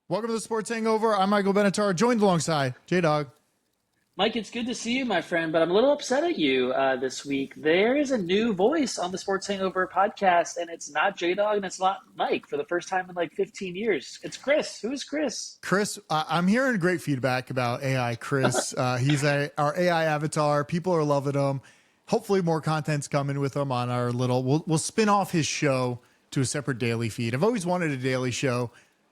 Welcome to the Sports Hangover. I'm Michael Benatar, joined alongside J-Dog. Mike, it's good to see you, my friend, but I'm a little upset at you this week. There is a new voice on the Sports Hangover podcast, and it's not J-Dog and it's not Mike for the first time in like 15 years. It's Chris. Who is Chris? Chris, I'm hearing great feedback about AI Chris. He's our AI avatar. People are loving him. Hopefully more content's coming with him on our we'll spin off his show to a separate daily feed. I've always wanted a daily show.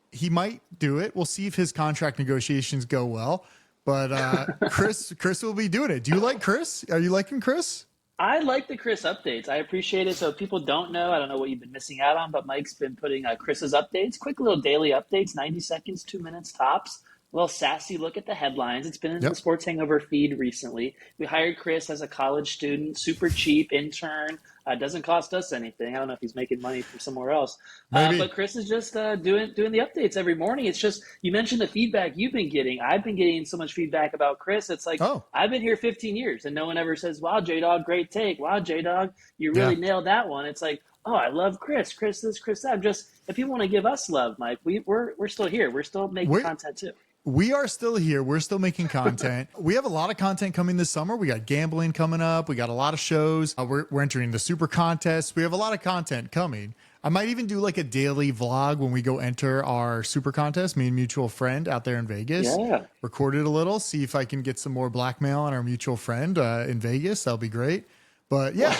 He might do it. We'll see if his contract negotiations go well. But Chris will be doing it. Do you like Chris? Are you liking Chris? I like the Chris updates. I appreciate it. So if people don't know, I don't know what you've been missing out on, but Mike's been putting Chris's updates, quick little daily updates, 90 seconds, 2 minutes tops. A little sassy look at the headlines. It's been in the Sports Hangover feed recently. We hired Chris as a college student, super cheap intern. Doesn't cost us anything. I don't know if he's making money from somewhere else. But Chris is just doing the updates every morning. It's just, you mentioned the feedback you've been getting. I've been getting so much feedback about Chris. It's like, I've been here 15 years and no one ever says, wow, J-Dog, great take. Wow, J-Dog, you really nailed that one. It's like, oh, I love Chris. Chris this, Chris that. Just, if people want to give us love, Mike, we're still here. We're still making content too. We are still here. We're still making content. We have a lot of content coming this summer. We got gambling coming up. We got a lot of shows. We're entering the super contest. We have a lot of content coming. I might even do like a daily vlog when we go enter our super contest, me and mutual friend out there in Vegas. Yeah. Record it a little, see if I can get some more blackmail on our mutual friend in Vegas. That'll be great. But yeah,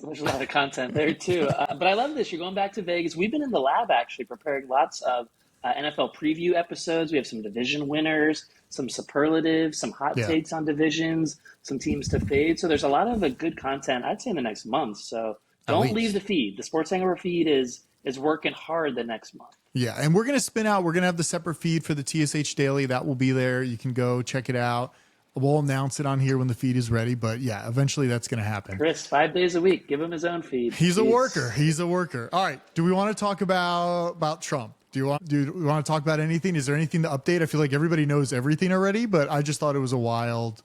there's a lot of content there too. But I love this. You're going back to Vegas. We've been in the lab actually preparing lots of NFL preview episodes. We have some division winners, some superlatives, some hot takes on divisions, some teams to fade. So there's a lot of good content, I'd say, in the next month. So don't leave the feed. The Sports Hangover feed is working hard the next month. Yeah, and we're going to spin out. We're going to have the separate feed for the TSH Daily. That will be there. You can go check it out. We'll announce it on here when the feed is ready. But yeah, eventually that's going to happen. Chris, 5 days a week. Give him his own feed. He's a worker. He's a worker. All right. Do we want to talk about Trump? Do you want to talk about anything? Is there anything to update? I feel like everybody knows everything already, but I just thought it was a wild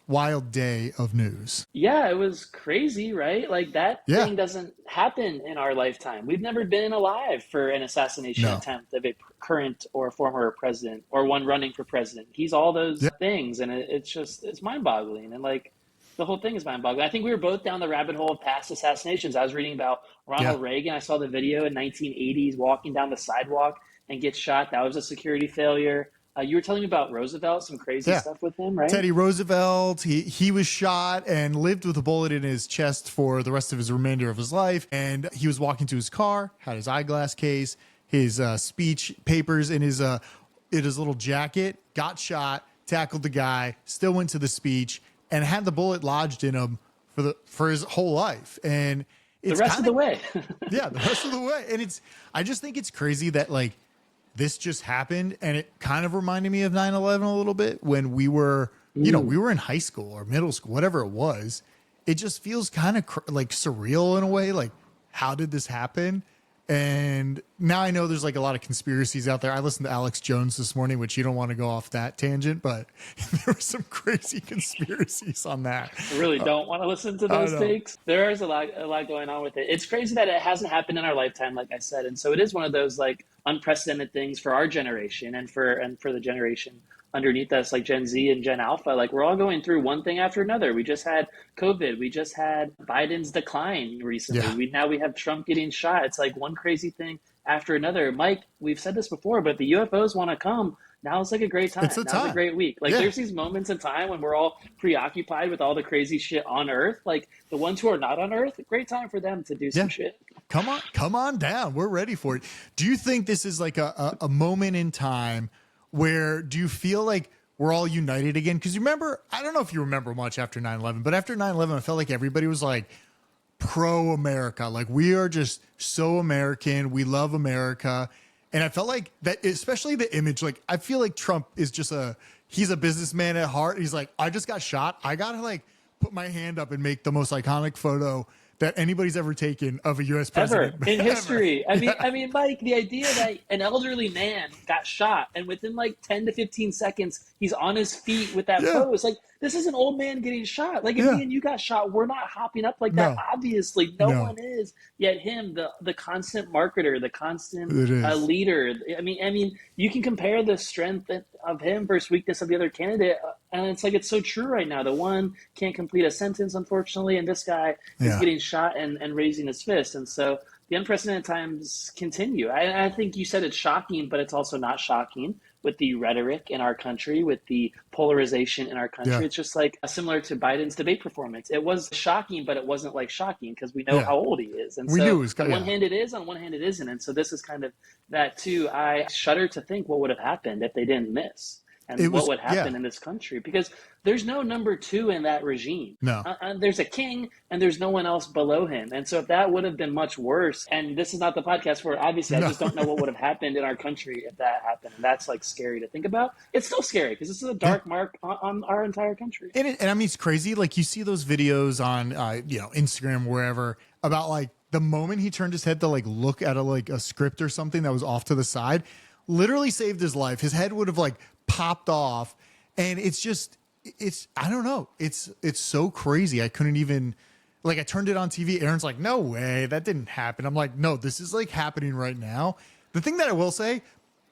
day of news. Yeah, it was crazy, right? Like that thing doesn't happen in our lifetime. We've never been alive for an assassination attempt of a current or former president or one running for president. He's all those things, and it's mind-boggling. And like the whole thing is mind-boggling. I think we were both down the rabbit hole of past assassinations. I was reading about Ronald Reagan. I saw the video in 1980s walking down the sidewalk and gets shot. That was a security failure. You were telling me about Roosevelt, some crazy stuff with him, right? Teddy Roosevelt, he was shot and lived with a bullet in his chest for the rest of his remainder of his life. And he was walking to his car, had his eyeglass case, his speech papers in his little jacket, got shot, tackled the guy, still went to the speech, and had the bullet lodged in him for his whole life. And it's the rest of the way. The rest of the way. And I just think it's crazy that like, this just happened, and it kind of reminded me of 9/11 a little bit when we were, we were in high school or middle school, whatever it was. It just feels kind of like surreal in a way. Like, how did this happen? And now I know there's like a lot of conspiracies out there. I listened to Alex Jones this morning, which you don't want to go off that tangent, but there were some crazy conspiracies on that. I really don't want to listen to those takes. There is a lot going on with it. It's crazy that it hasn't happened in our lifetime, like I said. And so it is one of those like unprecedented things for our generation and for the generation underneath us, like Gen Z and Gen Alpha. Like we're all going through one thing after another. We just had COVID. We just had Biden's decline recently. Now we have Trump getting shot. It's like one crazy thing after another. Mike, we've said this before, but the UFOs want to come. Now it's like a great time. Now's a great week. Like there's these moments in time when we're all preoccupied with all the crazy shit on Earth. Like the ones who are not on Earth, great time for them to do some shit. Come on down. We're ready for it. Do you think this is like a moment in time where do you feel like we're all united again? Because you remember, I don't know if you remember much after 9/11, but after 9/11, I felt like everybody was like pro-America. Like we are just so American. We love America. And I felt like that, especially the image, like I feel like Trump is just he's a businessman at heart. He's like, I just got shot. I got to like put my hand up and make the most iconic photo that anybody's ever taken of a U.S. Ever president. in history. Yeah. I mean, Mike, the idea that an elderly man got shot and within like 10 to 15 seconds, he's on his feet with that Yeah. pose. Like, this is an old man getting shot. Like, if Yeah. me and you got shot, we're not hopping up like that. No. Obviously, no No. one is. Yet him, the constant marketer, the constant It is. leader. I mean, you can compare the strength of him versus weakness of the other candidate, and it's like it's so true right now. The one can't complete a sentence, unfortunately, and this guy is Yeah. getting shot and raising his fist. And so the unprecedented times continue. I think you said it's shocking, but it's also not shocking with the rhetoric in our country, with the polarization in our country. Yeah. It's just like similar to Biden's debate performance. It was shocking, but it wasn't like shocking because we know Yeah. how old he is. And We so knew it was on one hand it is, on one hand it isn't. And so this is kind of that too. I shudder to think what would have happened if they didn't miss. And what would happen in this country, because there's no number two in that regime. No. There's a king and there's no one else below him. And so if that would have been much worse, and this is not the podcast for it, obviously, I just don't know what would have happened in our country if that happened. And that's like scary to think about. It's still scary because this is a dark mark on our entire country. And I mean, it's crazy. Like you see those videos on, Instagram, wherever, about like the moment he turned his head to like look at a script or something that was off to the side, literally saved his life. His head would have like popped off. And I don't know. It's so crazy. I couldn't even, like, I turned it on TV. Aaron's like, no way, that didn't happen. I'm like, no, this is like happening right now. The thing that I will say,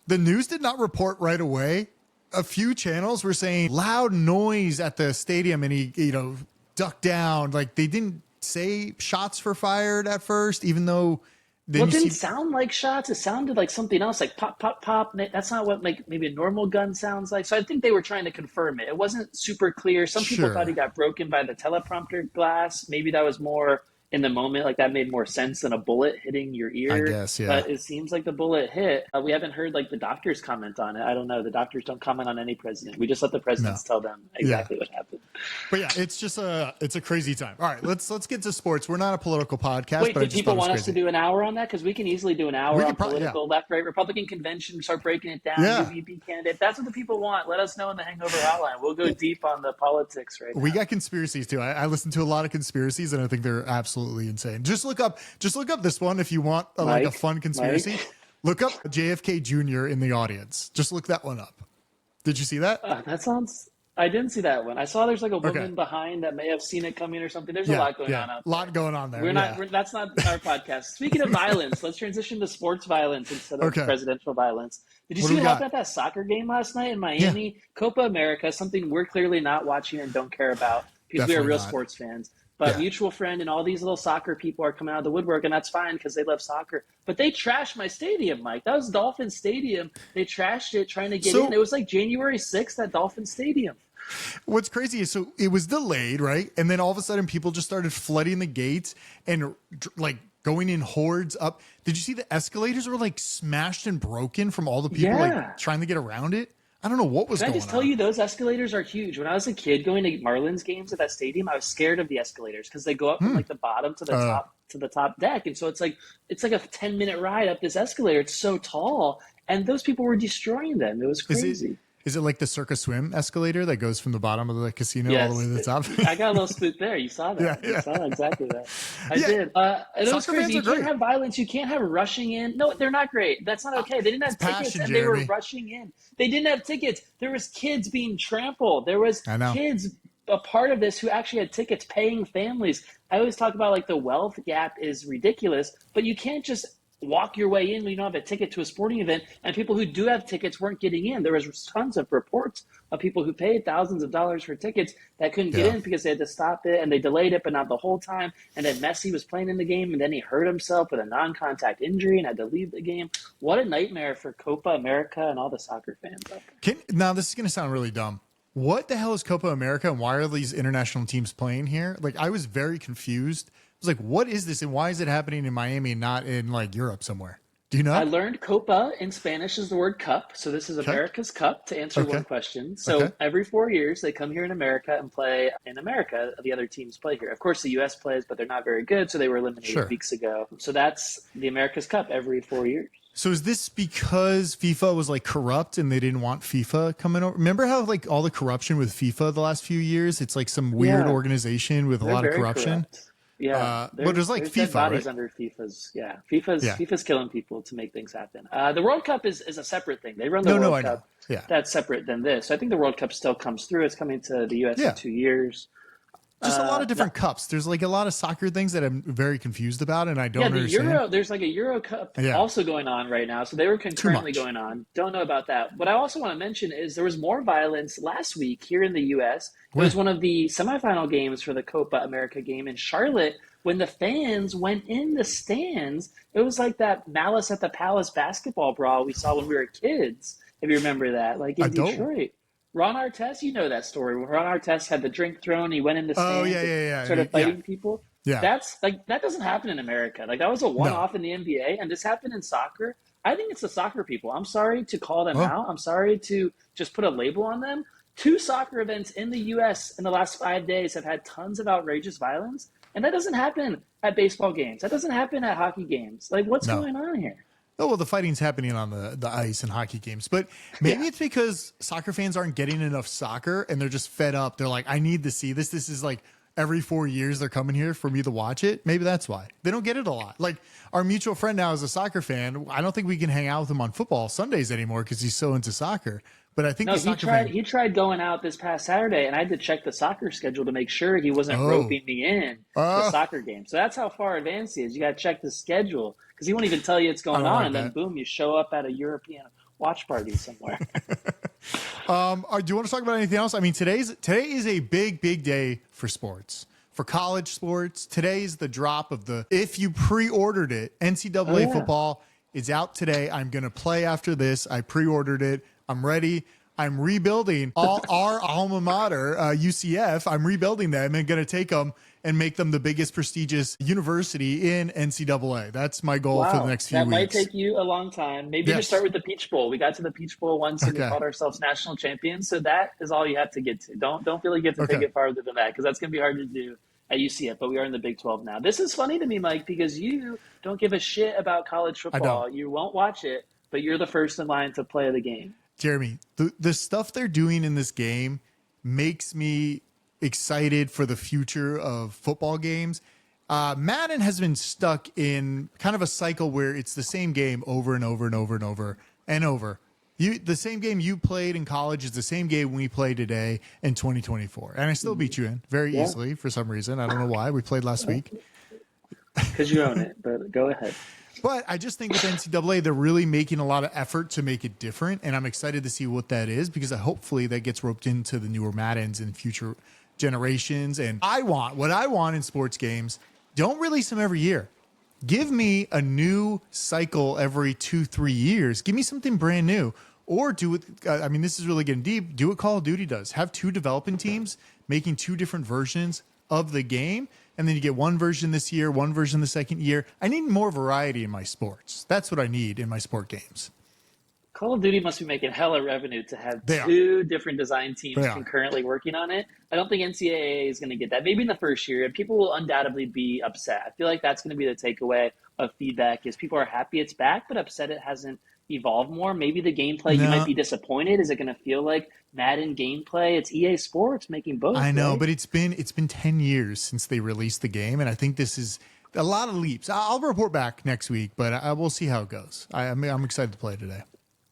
the news did not report right away. A few channels were saying loud noise at the stadium and he, ducked down. Like they didn't say shots were fired at first, even though It didn't sound like shots. It sounded like something else, like pop, pop, pop. That's not what like maybe a normal gun sounds like. So I think they were trying to confirm it. It wasn't super clear. Some people thought he got broken by the teleprompter glass. Maybe that was more in the moment, like that made more sense than a bullet hitting your ear. I guess, yeah. But it seems like the bullet hit. We haven't heard like the doctors comment on it. I don't know. The doctors don't comment on any president. We just let the presidents tell them exactly what happened. But yeah, it's just it's a crazy time. All right, let's get to sports. We're not a political podcast. Wait, but do people want us to do an hour on that? Because we can easily do an hour on political, left, right, Republican convention, start breaking it down, UVP candidate. That's what the people want. Let us know in the Hangover hotline. We'll go deep on the politics right now. We got conspiracies too. I listen to a lot of conspiracies and I think they're absolutely insane. Just look up this one if you want like a fun conspiracy. Mike. Look up JFK Jr. in the audience. Just look that one up. Did you see that? I didn't see that one. I saw there's like a woman behind that may have seen it coming or something. There's a lot going on out there. A lot going on there. That's not our podcast. Speaking of violence, let's transition to sports violence instead of presidential violence. Did you see what happened at that soccer game last night in Miami? Yeah. Copa America, something we're clearly not watching and don't care about because we are real sports fans. But mutual friend and all these little soccer people are coming out of the woodwork, and that's fine because they love soccer. But they trashed my stadium, Mike. That was Dolphin Stadium. They trashed it trying to get in. It was like January 6th at Dolphin Stadium. What's crazy is it was delayed, right? And then all of a sudden people just started flooding the gates and like going in hordes up. Did you see the escalators were like smashed and broken from all the people like trying to get around it? I don't know what was going on. Can I just tell you, those escalators are huge. When I was a kid going to Marlins games at that stadium, I was scared of the escalators because they go up from like the bottom to the top deck. And so it's like a 10-minute ride up this escalator. It's so tall. And those people were destroying them. It was crazy. Is it like the Circus Swim escalator that goes from the bottom of the casino all the way to the top? I got a little spooked there. You saw that. You saw exactly that. I did. And it was crazy. You can't have violence. You can't have rushing in. No, they're not great. That's not okay. They didn't have tickets and they were rushing in. They didn't have tickets. There was kids being trampled. There was kids a part of this who actually had tickets, paying families. I always talk about like the wealth gap is ridiculous, but you can't just walk your way in when you don't have a ticket to a sporting event, and people who do have tickets weren't getting in. There was tons of reports of people who paid thousands of dollars for tickets that couldn't get in because they had to stop it, and they delayed it, but not the whole time. And then Messi was playing in the game, and then he hurt himself with a non-contact injury and had to leave the game. What a nightmare for Copa America and all the soccer fans out there. Now, this is going to sound really dumb. What the hell is Copa America, and why are these international teams playing here? Like, I was very confused. I was like, what is this, and why is it happening in Miami and not in like Europe somewhere? Do you know? I learned Copa in Spanish is the word cup. So this is America's Cup, to answer one question. So every 4 years, they come here in America and play in America. The other teams play here. Of course, the U.S. plays, but they're not very good, so they were eliminated weeks ago. So that's the America's Cup every 4 years. So is this because FIFA was like corrupt and they didn't want FIFA coming over? Remember how like all the corruption with FIFA the last few years? It's like some weird organization with a lot of corruption. Corrupt. Yeah, But there's like there's dead FIFA, bodies right? under FIFA's. Yeah, Yeah. FIFA's killing people to make things happen. The World Cup is a separate thing. They run the No, World I know. Cup. Yeah. That's separate than this. So I think the World Cup still comes through. It's coming to the U.S. in Yeah. 2 years. Just a lot of No, different cups. There's like a lot of soccer things that I'm very confused about and I yeah, don't the understand. Euro. There's like a Euro Cup Yeah. also going on right now. So they were Too concurrently much. going on. Don't know about that. What I also want to mention is there was more violence last week here in the U.S. It was When? one of the semifinal games for the Copa America game in Charlotte when the fans went in the stands. It was like that Malice at the Palace basketball brawl we saw when we were kids. If you remember that, like I in don't. Detroit. Ron Artest, you know that story. When Ron Artest had the drink thrown, he went in the Oh, stands and started yeah. fighting people. Yeah. That's like that doesn't happen in America. Like that was a No. one-off in the NBA, and this happened in soccer. I think it's the soccer people. I'm sorry to call them Oh, out. I'm sorry to just put a label on them. Two soccer events in the U.S. in the last 5 days have had tons of outrageous violence, and that doesn't happen at baseball games. That doesn't happen at hockey games. Like, what's no. going on here? Oh, well, the fighting's happening on the ice in hockey games, but maybe Yeah. it's because soccer fans aren't getting enough soccer and they're just fed up. They're like, I need to see this. This is like every 4 years they're coming here for me to watch it. Maybe that's why they don't get it a lot. Like our mutual friend now is a soccer fan. I don't think we can hang out with him on football Sundays anymore because he's so into soccer. But I think No, the soccer fan. he tried going out this past Saturday, and I had to check the soccer schedule to make sure he wasn't Oh, roping me in to uh, soccer games. So that's how far advanced he is. You got to check the schedule because he won't even tell you it's I going don't on, like and then that. boom, you show up at a European watch party somewhere. Do you want to talk about anything else? I mean, today is a big day for sports. For college sports, today's the drop of the if you pre-ordered it, Oh NCAA yeah. football is out today. I'm gonna play after this. I pre-ordered it. I'm ready. I'm rebuilding all our alma mater, UCF. I'm rebuilding them and going to take them and make them the biggest prestigious university in NCAA. That's my goal for the Wow, next few that might weeks. take you a long time. Maybe just Yes. start with the Peach Bowl. We got to the Peach Bowl once and we Okay. called ourselves national champions. So that is all you have to get to. Don't feel like you have to take Okay. it farther than that because that's going to be hard to do at UCF. But we are in the Big 12 now. This is funny to me, Mike, because you don't give a shit about college I don't. football. You won't watch it, but you're the first in line to play the game. Jeremy, the stuff they're doing in this game makes me excited for the future of football games. Madden has been stuck in kind of a cycle where it's the same game over and over and over and over and over. The same game you played in college is the same game we play today in 2024. And I still beat you in very Yeah, easily for some reason. I don't know why. We played last week. because you own it. But go ahead. But I just think with NCAA, they're really making a lot of effort to make it different. And I'm excited to see what that is because hopefully that gets roped into the newer Maddens in future generations. And what I want in sports games, don't release them every year. Give me a new cycle every 2-3 years. Give me something brand new. Or do it. I mean, this is really getting deep. Do what Call of Duty does. Have two developing teams making two different versions of the game. And then you get one version this year, one version the second year. I need more variety in my sports. That's what I need in my sport games. Call of Duty must be making hella revenue to have They are. two different design teams They are. concurrently working on it. I don't think NCAA is going to get that. Maybe in the first year, and people will undoubtedly be upset. I feel like that's going to be the takeaway of feedback is people are happy it's back, but upset it hasn't evolved more. Maybe the gameplay, you might No, be disappointed. Is it going to feel like Madden gameplay? It's EA Sports making both, I know, right? but it's been 10 years since they released the game, and I think this is a lot of leaps. I'll report back next week, but we'll see how it goes. I'm excited to play today.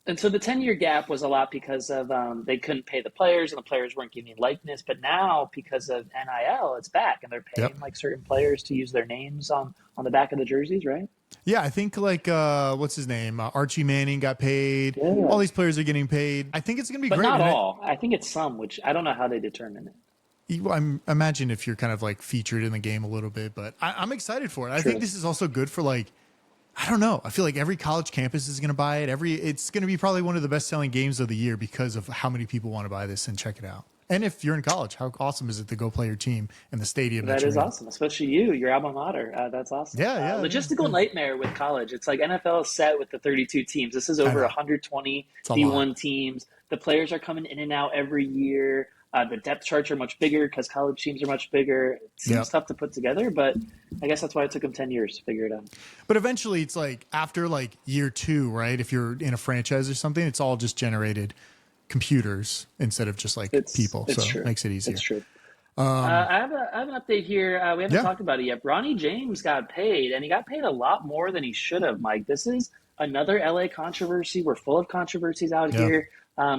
And so the 10-year gap was a lot because of they couldn't pay the players and the players weren't giving likeness. But now because of NIL, it's back and they're Yep. paying like certain players to use their names on the back of the jerseys, right? Yeah, I think like what's his name? Archie Manning got paid. Yeah. All these players are getting paid. I think it's going to be But great. not And all. I think it's some, which I don't know how they determine it. I'm imagine if you're kind of like featured in the game a little bit, but I'm excited for it. I think True. this is also good for like I don't know. I feel like every college campus is going to buy it. It's going to be probably one of the best selling games of the year because of how many people want to buy this and check it out. And if you're in college, how awesome is it to go play your team in the stadium that That you're is in? awesome, especially you, your alma mater. That's awesome. Logistical Yeah. nightmare with college. It's like NFL is set with the 32 teams. This is I over know. 120 It's a lot. D1 teams. The players are coming in and out every year. The depth charts are much bigger because college teams are much bigger. It seems Yep. tough to put together, but I guess that's why it took them 10 years to figure it out. But eventually it's like after like year 2, right? If you're in a franchise or something, it's all just generated computers instead of just like people. It's So true. it makes it easier. It's true. I have an update here. We haven't Yeah, talked about it yet. Bronny James got paid, and he got paid a lot more than he should have, Mike. This is another LA controversy. We're full of controversies out yeah, here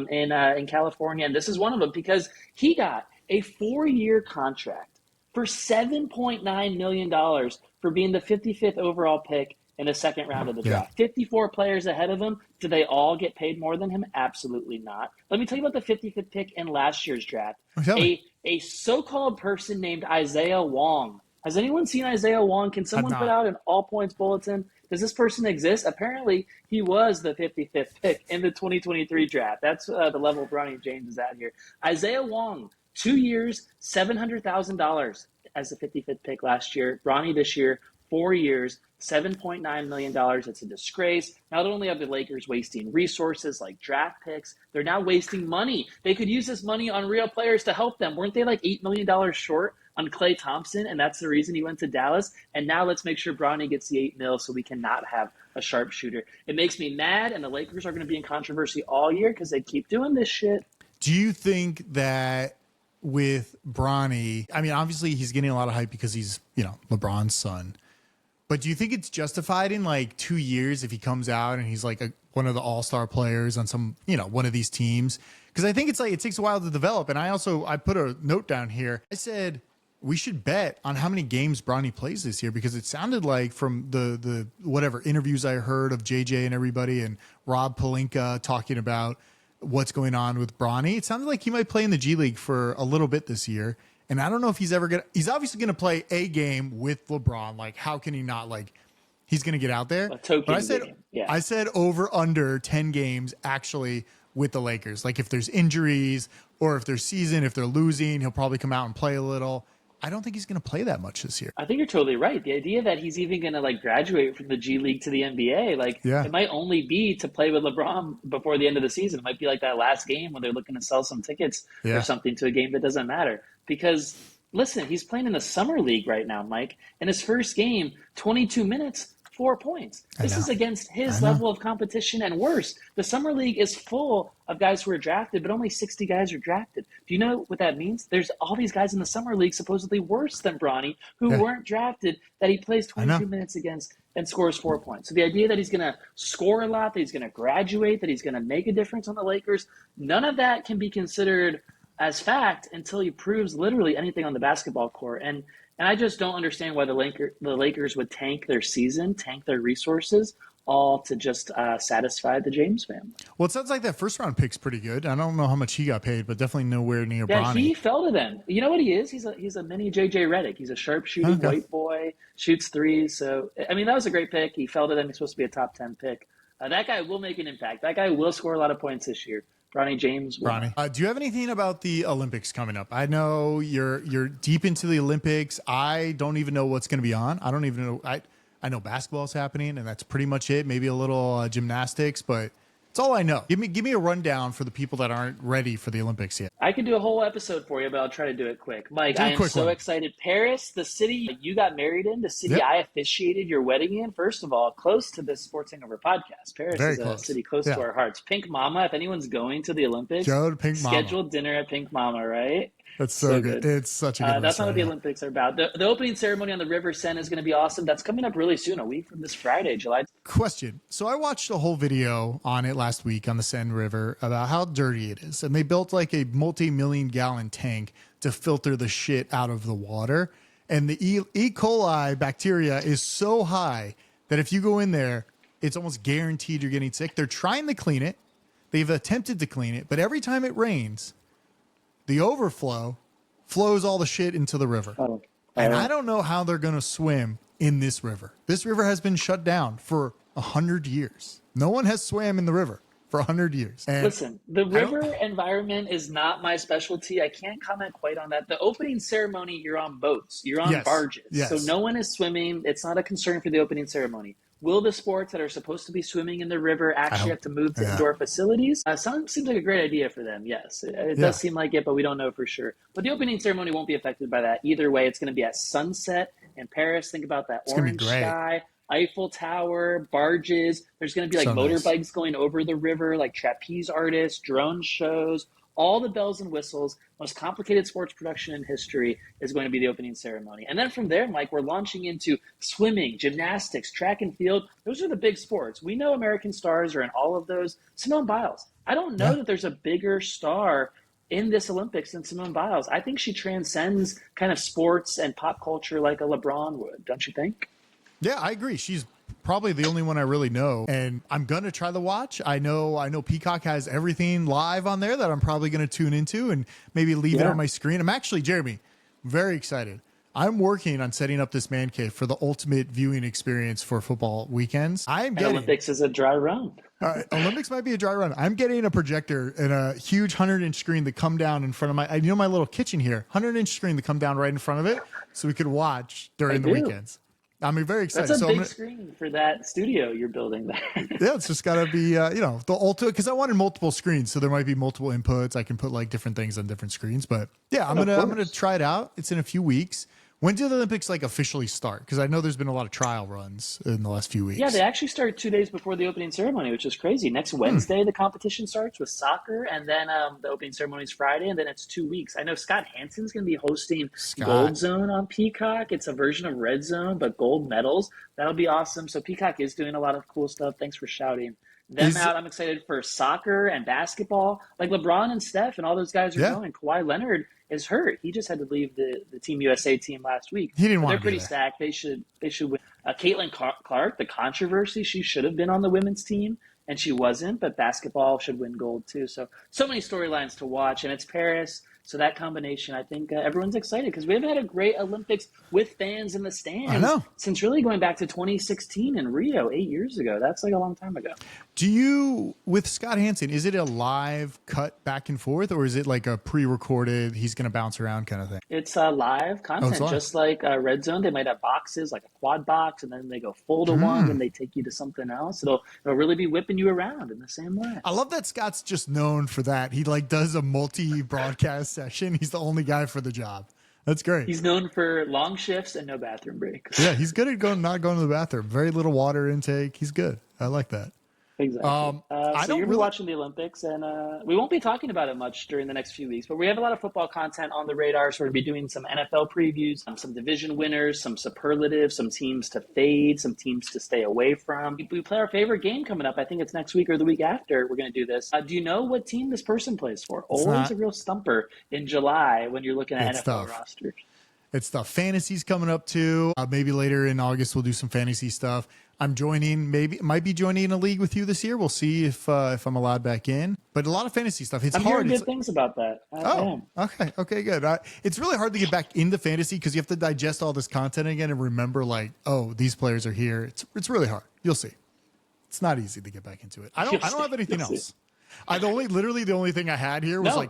in California, and this is one of them because he got a 4-year contract for $7.9 million for being the 55th overall pick in the second round of the yeah. draft. 54 players ahead of him. Do they all get paid more than him? Absolutely not. Let me tell you about the 55th pick in last year's draft. Tell me. A so-called person named Isaiah Wong. Has anyone seen Isaiah Wong? Can I've someone put not. out an all points bulletin? Does this person exist? Apparently, he was the 55th pick in the 2023 draft. That's the level Bronny James is at here. Isaiah Wong, 2 years, $700,000 as the 55th pick last year. Bronny this year, 4 years, $7.9 million. It's a disgrace. Not only are the Lakers wasting resources like draft picks, they're now wasting money. They could use this money on real players to help them. Weren't they like $8 million short on Klay Thompson? And that's the reason he went to Dallas. And now let's make sure Bronny gets the 8 mil so we cannot have a sharpshooter. It makes me mad, and the Lakers are going to be in controversy all year because they keep doing this shit. Do you think that with Bronny, I mean, obviously he's getting a lot of hype because he's, LeBron's son. But do you think it's justified in like 2 years if he comes out and he's like one of the all-star players on some, one of these teams? Because I think it's like it takes a while to develop. And I put a note down here. I said we should bet on how many games Bronny plays this year, because it sounded like from the whatever interviews I heard of JJ and everybody and Rob Pelinka talking about what's going on with Bronny, it sounded like he might play in the G League for a little bit this year. And I don't know if he's obviously going to play a game with LeBron. Like, how can he not? Like, he's going to get out there. A token But game. Yeah. I said over under 10 games actually with the Lakers. Like, if there's injuries or if there's season, if they're losing, he'll probably come out and play a little. I don't think he's going to play that much this year. I think you're totally right. The idea that he's even going to like graduate from the G League to the NBA, it might only be to play with LeBron before the end of the season. It might be like that last game when they're looking to sell some tickets or something to a game that doesn't matter. Because listen, he's playing in the summer league right now, Mike. In his first game, 22 minutes, 4 points. This is against his level of competition and worse. The summer league is full of guys who are drafted, but only 60 guys are drafted. Do you know what that means? There's all these guys in the summer league supposedly worse than Bronny who weren't drafted that he plays 22 minutes against and scores 4 points. So the idea that he's going to score a lot, that he's going to graduate, that he's going to make a difference on the Lakers, none of that can be considered as fact until he proves literally anything on the basketball court. And I just don't understand why the Lakers would tank their season, tank their resources, all to just satisfy the James family. Well, it sounds like that first round pick's pretty good. I don't know how much he got paid, but definitely nowhere near Bronny. He fell to them. You know what he is? He's a mini JJ Redick. He's a sharpshooting white boy, shoots threes. So, I mean, that was a great pick. He fell to them. He's supposed to be a top 10 pick. That guy will make an impact. That guy will score a lot of points this year. Bronny James. Do you have anything about the Olympics coming up? I know you're deep into the Olympics. I don't even know what's going to be on. I don't even know. I know basketball's happening, and that's pretty much it. Maybe a little gymnastics, but it's all I know. Give me a rundown for the people that aren't ready for the Olympics yet. I could do a whole episode for you, but I'll try to do it quick. Mike, I am so excited. Paris, the city you got married in, the city I officiated your wedding in. First of all, close to this Sports Hangover podcast. Paris is a city close to our hearts. Pink Mama, if anyone's going to the Olympics, go to Pink Mama. Scheduled dinner at Pink Mama, right? That's so good. It's such a good That's not what the Olympics are about. The opening ceremony on the River Seine is going to be awesome. That's coming up really soon, a week from this Friday, July. Question. So I watched a whole video on it last week on the Seine River about how dirty it is. And they built like a multi-million gallon tank to filter the shit out of the water. And the E. coli bacteria is so high that if you go in there, it's almost guaranteed you're getting sick. They're trying to clean it. They've attempted to clean it. But every time it rains, the overflow flows all the shit into the river. And I don't know how they're going to swim in this river. This river has been shut down for 100 years. No one has swam in the river for 100 years. And listen, the river environment is not my specialty. I can't comment quite on that. The opening ceremony, you're on boats. You're on barges. Yes. So no one is swimming. It's not a concern for the opening ceremony. Will the sports that are supposed to be swimming in the river actually have to move to indoor facilities? Seems like a great idea for them, yes. It does seem like it, but we don't know for sure. But the opening ceremony won't be affected by that. Either way, it's going to be at sunset in Paris. Think about that orange sky, Eiffel Tower, barges. There's going to be like motorbikes going over the river, like trapeze artists, drone shows, all the bells and whistles, most complicated sports production in history is going to be the opening ceremony. And then from there, Mike, we're launching into swimming, gymnastics, track and field. Those are the big sports. We know American stars are in all of those. Simone Biles. I don't know that there's a bigger star in this Olympics than Simone Biles. I think she transcends kind of sports and pop culture like a LeBron would, don't you think? Yeah, I agree. She's probably the only one I really know, and I'm gonna try to watch. I know Peacock has everything live on there that I'm probably gonna tune into and maybe leave it on my screen. I'm actually, Jeremy, very excited. I'm working on setting up this man cave for the ultimate viewing experience for football weekends. Olympics is a dry run. Olympics might be a dry run. I'm getting a projector and a huge 100-inch screen to come down in front of my my little kitchen here, 100-inch screen to come down right in front of it so we could watch during the weekends. I'm very excited. That's a big screen for that studio you're building there. Yeah, it's just got to be, the ultimate, because I wanted multiple screens, so there might be multiple inputs. I can put like different things on different screens, but yeah, I'm gonna try it out. It's in a few weeks. When do the Olympics like officially start? Because I know there's been a lot of trial runs in the last few weeks. Yeah, they actually start 2 days before the opening ceremony, which is crazy. Next Wednesday, the competition starts with soccer, and then the opening ceremony is Friday, and then it's 2 weeks. I know Scott Hansen's going to be hosting Gold Zone on Peacock. It's a version of Red Zone, but gold medals. That'll be awesome. So Peacock is doing a lot of cool stuff. Thanks for shouting them out. I'm excited for soccer and basketball. Like LeBron and Steph and all those guys are going. Kawhi Leonard is hurt. He just had to leave the Team USA team last week. He didn't want to. They're pretty stacked. They should win. Caitlin Clark, the controversy, she should have been on the women's team and she wasn't, but basketball should win gold too. So many storylines to watch, and it's Paris. So that combination, I think everyone's excited because we haven't had a great Olympics with fans in the stands since really going back to 2016 in Rio 8 years ago. That's like a long time ago. Do you, with Scott Hansen, is it a live cut back and forth, or is it like a pre-recorded, he's going to bounce around kind of thing? It's live content, just like Red Zone. They might have boxes, like a quad box, and then they go full to one, and they take you to something else. It'll really be whipping you around in the same way. I love that Scott's just known for that. He like does a multi-broadcast session. He's the only guy for the job. That's great. He's known for long shifts and no bathroom breaks. Yeah, he's good at not going to the bathroom. Very little water intake. He's good. I like that. Exactly. So you're watching the Olympics, and we won't be talking about it much during the next few weeks, but we have a lot of football content on the radar. So we're going to be doing some NFL previews, some division winners, some superlatives, some teams to fade, some teams to stay away from. We play our favorite game coming up. I think it's next week or the week after we're going to do this. Do you know what team this person plays for? Always a real stumper in July when you're looking at NFL rosters. It's tough. Fantasy's coming up too. Maybe later in August we'll do some fantasy stuff. I'm joining, might be joining a league with you this year. We'll see if I'm allowed back in. But a lot of fantasy stuff. I'm hearing good things about that. Okay, good. It's really hard to get back into fantasy because you have to digest all this content again and remember, like, these players are here. It's really hard. You'll see. It's not easy to get back into it. I don't have anything else. The only thing I had here was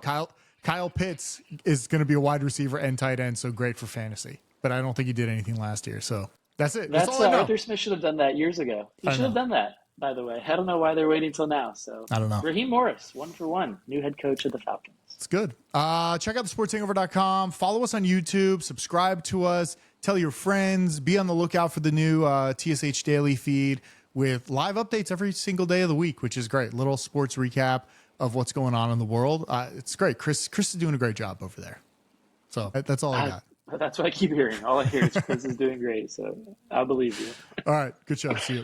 Kyle Pitts is going to be a wide receiver and tight end, so great for fantasy. But I don't think he did anything last year, so that's it. That's all I know. Arthur Smith should have done that years ago. He should have done that, by the way. I don't know why they're waiting till now. So I don't know. Raheem Morris, 1-for-1, new head coach of the Falcons. It's good. Check out thesportshangover.com. Follow us on YouTube. Subscribe to us. Tell your friends. Be on the lookout for the new TSH Daily feed with live updates every single day of the week, which is great. Little sports recap of what's going on in the world. It's great. Chris is doing a great job over there. So that's all I got. That's what I keep hearing. All I hear is Chris is doing great. So I'll believe you. All right. Good show. See you.